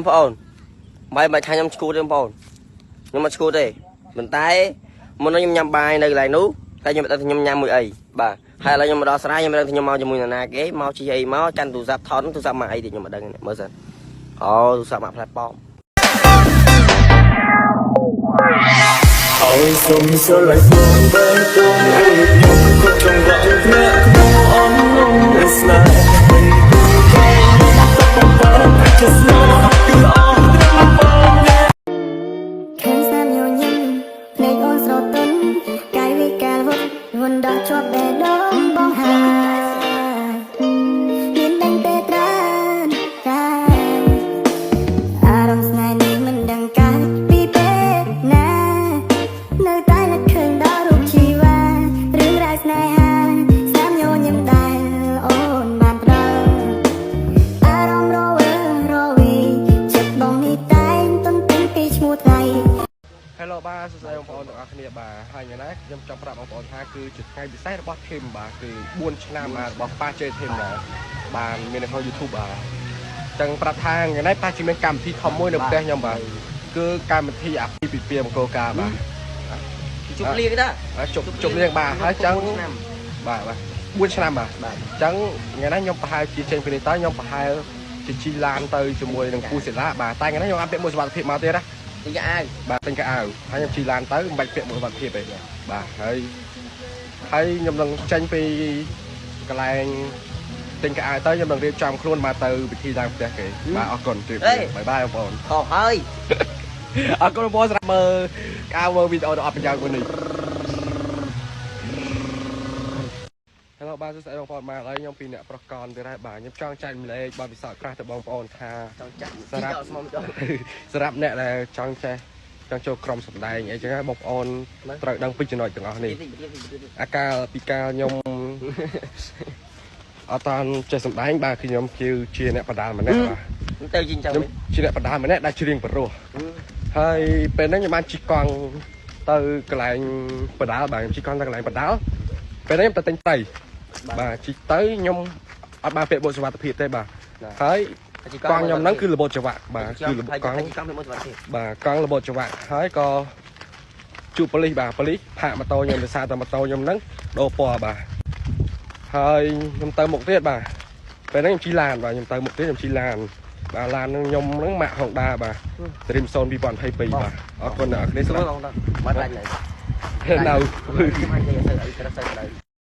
พ่อใบไทยยำชูเต็มพ่อยำมาชูเต้เหมือนไตมันน้อยำใบในไรนู้แต่ยำแต่ยำมือไอ้บ่าให้เรายำมาดอสไลยำมายำเมาจมูกนาเก๋เมาชีไอ้เมาจันตุซับทอนตุซับมาไอ้ที่ยำมาดังเนี่ยเมื่อสันอ๋อตุซับมาแพลตฟอร์มเอาสมสลายส่วนเบนตรงให้ยมก็จงหวังแม่ขโมอ่อนนุ่มเอสไลเป็นผู้แข่งต้องปองจะสโลว์คืออ่อนต้องปองเนี่ยឃើញស្នាមញញឹមភ្នែកអូនស្រទន់កាយវិការវត្តវណ្ដជាប់បេះដូងបងហើយមានដឹងតែត្រានកាអារម្មណ៍ស្នេហ៍នេះមិនដឹងកាលពីពេលណានៅតែនឹកឃើញដល់រូបជីវ៉ារឿងរ៉ាវស្នេហាស្នាមញញឹមដែលអូនបានផ្ដល់អារម្មណ៍រវើរវីចិត្តបងនេះតែងទន្ទឹងពីឈ្មោះថ្លៃHello បាទសួស្តីបងប្អូនទាំងអស់គ្នាបាទហើយថ្ងៃនេះខ្ញុំចង់ប្រាប់បងប្អូនថាគឺជាថ្ងៃពិសេសរបស់ធីមបាទគឺ4ឆ្នាំរបស់ប៉ាជេធីមដែរបានមាននៅក្នុង YouTube បាទចឹងប្រាប់ថាថ្ងៃនេះប៉ាជាមានកម្មវិធីធំមួយនៅផ្ទះខ្ញុំបាទគឺកម្មវិធីអាពីពីពីមង្គលការបាទជប់លៀងទេជប់លៀងបាទហើយចឹងបាទ4ឆ្នាំបាទចឹងថ្ងៃនេះខ្ញុំប្រហែលជាចេញពីនេះតើខ្ញុំប្រហែលជាជីឡានទៅជាមួយនឹងពូសិលាបាទតែថ្ងៃនេះខ្ញុំអត់ពាក់មួកសុវត្ថិភាពមកទៀតណាទិញកៅអៅបាទទិញកៅអៅហើយខ្ញុំជិះឡានទៅមិនបាច់ពាក់មួកសុវត្ថិភាពទេបាទហើយខ្ញុំនឹងចេញពីកន្លែងទិញកៅអៅទៅខ្ញុំនឹងរៀបចំខ្លួនមកទៅពិធីឡើងផ្ទះគេបាទអរគុណជួយបាយបាយបងប្អូនខុសហើយអរគុណបងប្អូនសម្រាប់មើលការមើលវីដេអូដ៏អស្ចារ្យមួយនេះHello បាទសួស្តីបងប្អូនបាទហើយខ្ញុំពីអ្នកប្រុសកនទៀតហើយបាទខ្ញុំចង់ចែកម្លែកបាទពិសោធន៍ខ្លះទៅបងប្អូនថាចង់ចាក់សម្រាប់អ្នកដែលចង់ចូលក្រុមសម្ដែងអីចឹងបងប្អូនត្រូវដឹងពីចំណុចទាំងអស់នេះអាកាលពីកាលខ្ញុំអត់តាន់ចេះសម្ដែងបាទគឺខ្ញុំជាអ្នកបដាលម្នាក់បាទទៅជីងចាំខ្ញុំជាអ្នកបដាលម្នាក់ដែលច្រៀងបរោះហើយពេលហ្នឹងខ្ញុំបានជិះកង់ទៅកន្លែងបដាលបាទខ្ញុំជិះកង់ទៅកន្លែងបដាលពេលហ្នឹងខ្ញុំទៅទិញត្រីបាទជិះទៅខ្ញុំអត់បានពាក់មួកសុវត្ថិភាពទេបាទហើយកង់ខ្ញុំហ្នឹងគឺរបូតចង្វាក់បាទគឺរបូតកង់បាទកង់របូតចង្វាក់ហើយក៏ជួបប៉ូលីសបាទប៉ូលីសផាកម៉ូតូខ្ញុំដោយសារតែម៉ូតូខ្ញុំហ្នឹងដូរពណ៌បាទហើយខ្ញុំទៅមុខទៀតបាទពេលហ្នឹងខ្ញុំជិះឡានបាទខ្ញុំទៅមុខទៀតខ្ញុំជិះឡានបាទឡានហ្នឹងខ្ញុំហ្នឹងម៉ាក់ Honda បាទ Dream Zone 2022បាទអរគុណអ្នកនរគ្នាស្រួលបាទដាច់ហើយនៅ